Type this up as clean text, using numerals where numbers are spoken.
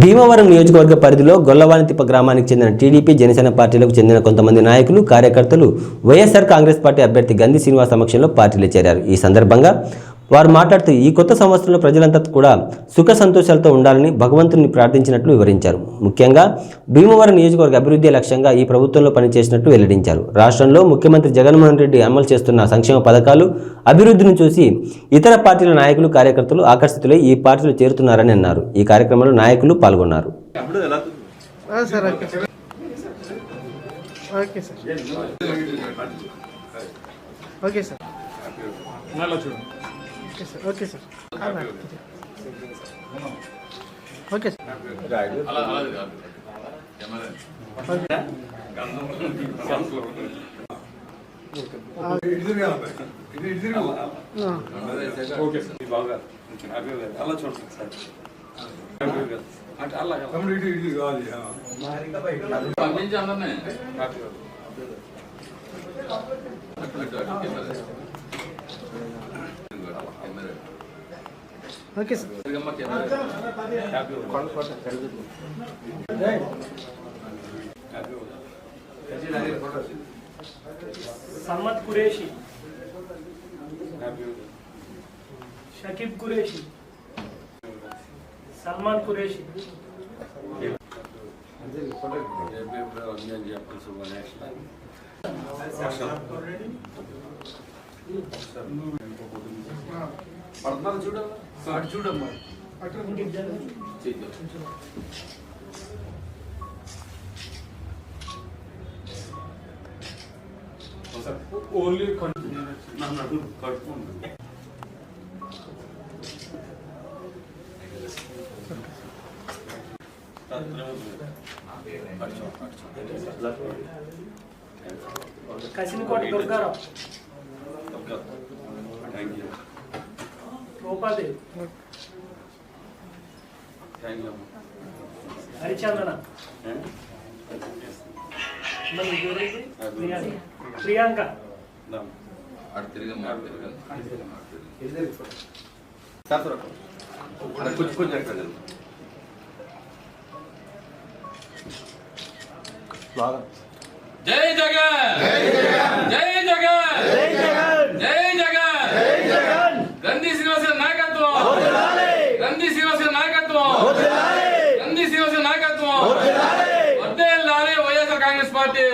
భీమవరం నియోజకవర్గ పరిధిలో గొల్లవానితిప్ప గ్రామానికి చెందిన టీడీపీ జనసేన పార్టీలకు చెందిన కొంతమంది నాయకులు కార్యకర్తలు వైఎస్ఆర్ కాంగ్రెస్ పార్టీ అభ్యర్థి గంధి శ్రీనివాస్ సమక్షంలో పార్టీలో చేరారు. ఈ సందర్భంగా వారు మాట్లాడుతూ ఈ కొత్త సంవత్సరంలో ప్రజలంతా కూడా సుఖ సంతోషాలతో ఉండాలని భగవంతుని ప్రార్థించినట్లు వివరించారు. ముఖ్యంగా భీమవరం నియోజకవర్గ అభివృద్ధి లక్ష్యంగా ఈ ప్రభుత్వంలో పనిచేసినట్లు వెల్లడించారు. రాష్ట్రంలో ముఖ్యమంత్రి జగన్మోహన్ రెడ్డి అమలు చేస్తున్న సంక్షేమ పథకాలు అభివృద్ధిని చూసి ఇతర పార్టీల నాయకులు కార్యకర్తలు ఆకర్షితులై ఈ పార్టీలో చేరుతున్నారని అన్నారు. ఈ కార్యక్రమంలో నాయకులు పాల్గొన్నారు. Okay sir okay sir okay sir Sammat Qureshi, Shakib Qureshi, Salman Qureshi, చూడమ్మా ఓన్లీ కసినకోటి దుర్గారావు, రూపాదేవి, హరిచందన, ప్రియాంక, జై జగన్, జై జగన్, జై జగన్, గంధి శ్రీనివాస్ నాయకత్వం, గంధి శ్రీనివాస్ నాయకత్వం, గంధి శ్రీనివాస్ నాయకత్వం, వర్ధిల్లాలి వైఎస్ఆర్ కాంగ్రెస్ పార్టీ.